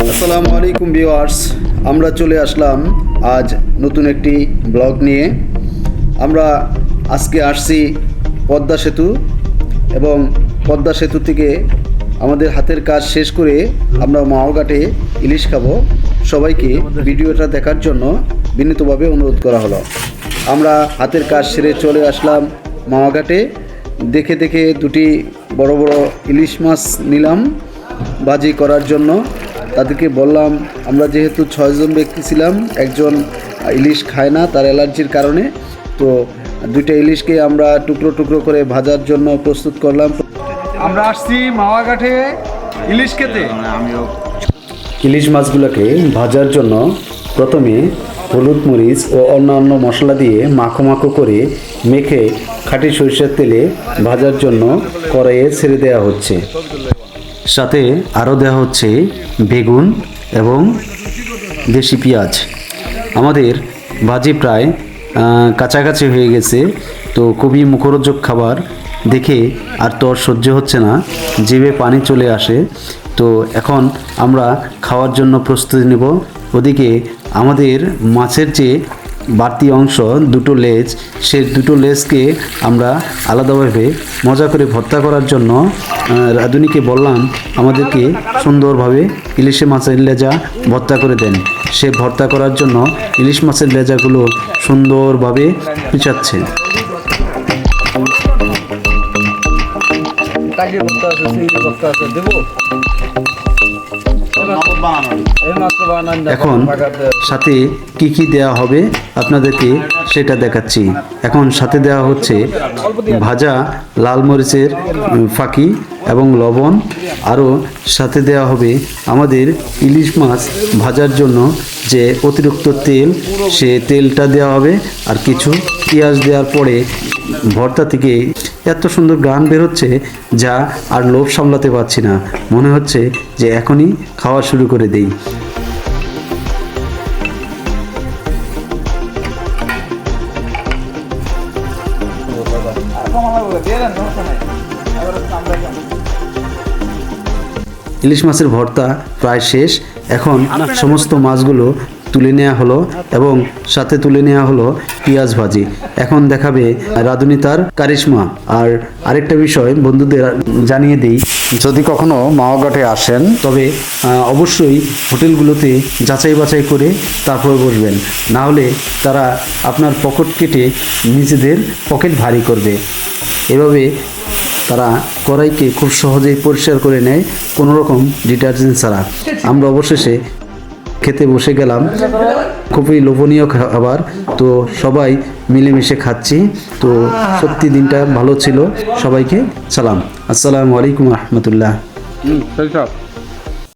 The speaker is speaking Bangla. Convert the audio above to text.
আসসালামু আলাইকুম ভিউয়ার্স, আমরা চলে আসলাম আজ নতুন একটি ব্লগ নিয়ে। আমরা আজকে আসছি পদ্মা সেতু, এবং পদ্মা সেতু থেকে আমাদের হাতের কাজ শেষ করে আমরা মাওঘাটে ইলিশ খাবো। সবাইকে ভিডিওটা দেখার জন্য বিনীতভাবে অনুরোধ করা হলো। আমরা হাতের কাজ সেরে চলে আসলাম মাওঘাটে। দেখে দেখে দুটি বড় বড় ইলিশ মাছ নিলাম ভাজি করার জন্য। তাদেরকে বললাম, আমরা যেহেতু 6 জন ব্যক্তি ছিলাম, একজন ইলিশ খায় না তার অ্যালার্জির কারণে, তো দুইটা ইলিশকে আমরা টুকরো টুকরো করে ভাজার জন্য প্রস্তুত করলাম। আমরা আসছি মাওয়াঘাটে ইলিশ খেতে। ইলিশ মাছগুলোকে ভাজার জন্য প্রথমে হলুদ, মরিচ ও অন্যান্য মশলা দিয়ে মাখো মাখো করে মেখে খাঁটি সরিষার তেলে ভাজার জন্য কড়াইয়ে ছেড়ে দেওয়া হচ্ছে। সাথে আরও দেওয়া হচ্ছে বেগুন এবং দেশি পেঁয়াজ। আমাদের ভাজি প্রায় কাছাকাছি হয়ে গেছে, তো খুবই মুখরোচক খাবার দেখে আর তো সহ্য হচ্ছে না, জিভে পানি চলে আসে। তো এখন আমরা খাওয়ার জন্য প্রস্তুতি নেব। ওদিকে আমাদের মাছের যে বাড়তি অংশ, দুটো লেজ, সে দুটো লেজকে আমরা আলাদাভাবে মজা করে ভর্তা করার জন্য রাঁধুনিকে বললাম আমাদেরকে সুন্দরভাবে ইলিশে মাছের লেজা ভর্তা করে দেন। সে ভর্তা করার জন্য ইলিশ মাছের লেজাগুলো সুন্দরভাবে পিচাচ্ছে। এখন সাথে কি কি দেওয়া হবে আপনাদেরকে সেটা দেখাচ্ছি। এখন সাথে দেওয়া হচ্ছে ভাজা লাল মরিচের ফাঁকি এবং লবণ। আরও সাথে দেওয়া হবে আমাদের ইলিশ মাছ ভাজার জন্য যে অতিরিক্ত তেল, সে তেলটা দেওয়া হবে। আর কিছু পেঁয়াজ দেওয়ার পরে ভর্তা থেকে এত সুন্দর গান বেরোচ্ছে, যা আর লোভ সামলাতে পারছি না। মনে হচ্ছে যে এখনই খাওয়া শুরু করে দেই। ইলিশ মাছের ভর্তা প্রায় শেষ। এখন সমস্ত মাছগুলো তুলে নেওয়া হলো এবং সাথে তুলে নেওয়া হলো পেঁয়াজ ভাজি। এখন দেখাবে রাঁধুনি তার কারিশমা। আর আরেকটা বিষয় বন্ধুদের জানিয়ে দিই, যদি কখনো মাওঘাটে আসেন তবে অবশ্যই হোটেলগুলোতে যাচাই বাছাই করে তারপর বসবেন, না হলে তারা আপনার পকেট কেটে নিজেদের পকেট ভারী করবে। এভাবে তারা কড়াইকে খুব সহজেই পরিষ্কার করে নেয়, কোনো রকম ডিটারজেন্ট ছাড়া। আমরা অবশেষে খেতে বসে গেলাম। খুবই লোভনীয় খাবার, তো সবাই মিলেমিশে খাচ্ছি। তো সত্যি দিনটা ভালো ছিল। সবাইকে সালাম, আসসালামু আলাইকুম রহমতুল্লাহ।